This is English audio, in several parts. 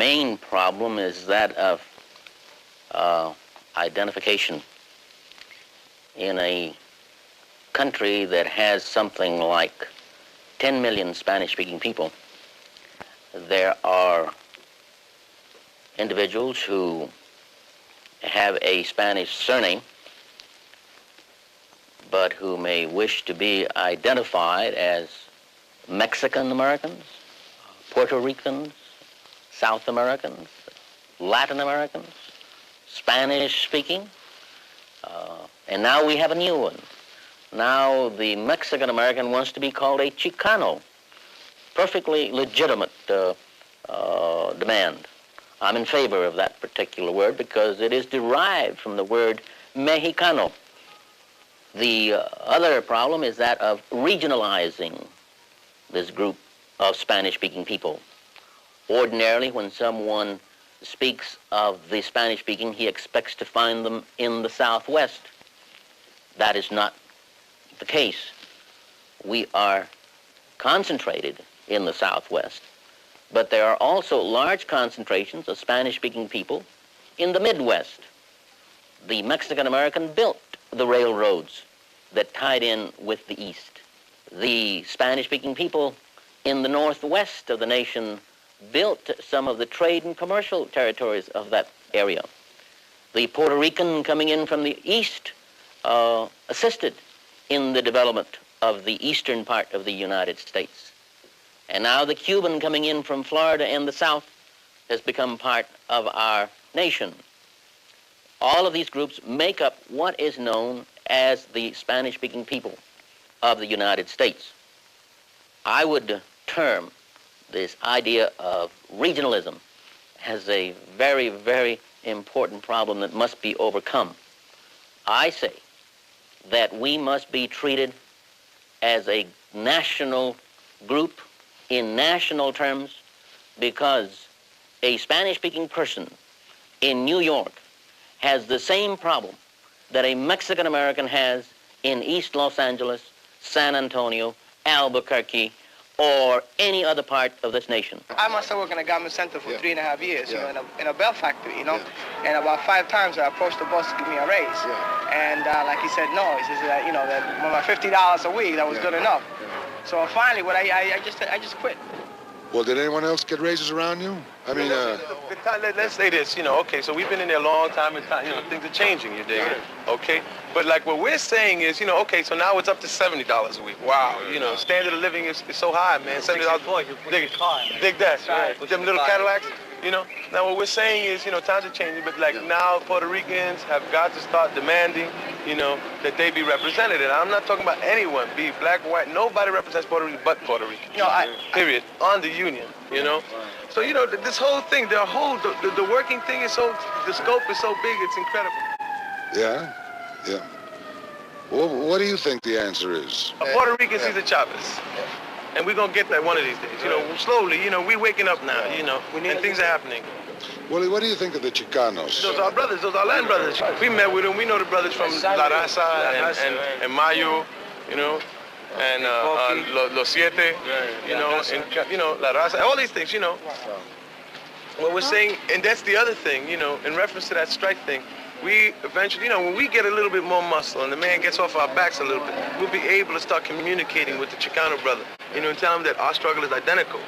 main problem is that of identification. In a country that has something like 10 million Spanish-speaking people, there are individuals who have a Spanish surname, but who may wish to be identified as Mexican Americans, Puerto Ricans, South Americans, Latin Americans, Spanish-speaking, and now we have a new one. Now the Mexican American wants to be called a Chicano. Perfectly legitimate demand. I'm in favor of that particular word because it is derived from the word Mexicano. The other problem is that of regionalizing this group of Spanish-speaking people. Ordinarily, when someone speaks of the Spanish-speaking, he expects to find them in the Southwest. That is not the case. We are concentrated in the Southwest, but there are also large concentrations of Spanish-speaking people in the Midwest. The Mexican American built the railroads that tied in with the East. The Spanish-speaking people in the Northwest of the nation built some of the trade and commercial territories of that area. The Puerto Rican coming in from the East assisted in the development of the eastern part of the United States. And now the Cuban coming in from Florida and the South has become part of our nation. All of these groups make up what is known as the Spanish-speaking people of the United States. I would term this idea of regionalism as a very, very important problem that must be overcome. I say that we must be treated as a national group in national terms, because a Spanish-speaking person in New York has the same problem that a Mexican American has in East Los Angeles, San Antonio, Albuquerque, or any other part of this nation. I myself work in a garment center for 3.5 years, you know, in a belt factory, you know, and about 5 times I approached the boss to give me a raise, and like he said no. He says that, you know, that my $50 a week, that was good enough. So finally, what I just quit. Well, did anyone else get raises around you? I mean, let's say this, you know, okay, so we've been in there a long time, and you know, things are changing, you dig it? Okay? But like what we're saying is, you know, okay, so now it's up to $70 a week. Wow, you know, standard of living is so high, man. $70. Dig that, right? With them little Cadillacs, you know. Now what we're saying is, you know, times are changing, but like now Puerto Ricans have got to start demanding, you know, that they be represented. And I'm not talking about anyone, be black, white, nobody represents Puerto Rican but Puerto Rican. You know, period. On the union, you know. So, you know, this whole thing, the working thing is so, the scope is so big, it's incredible. Yeah. Well, what do you think the answer is? Puerto Rican Cesar Chavez. And we're going to get that one of these days. You know, slowly, you know, we're waking up now, you know, and things are happening. Willie, what do you think of the Chicanos? Those are our brothers, those are our land brothers. We met with them, we know the brothers from La Raza and Mayo, you know, and Los Siete, you know, and, you know, La Raza, all these things, you know. What we're saying, and that's the other thing, you know, in reference to that strike thing, we eventually, you know, when we get a little bit more muscle and the man gets off our backs a little bit, we'll be able to start communicating with the Chicano brother, you know, and tell him that our struggle is identical.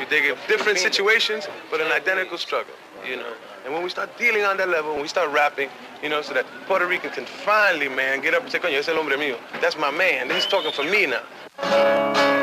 They get different situations, but an identical struggle, you know. And when we start dealing on that level, when we start rapping, you know, so that Puerto Rican can finally, man, get up and say, coño, ese es el hombre mío. That's my man. He's talking for me now.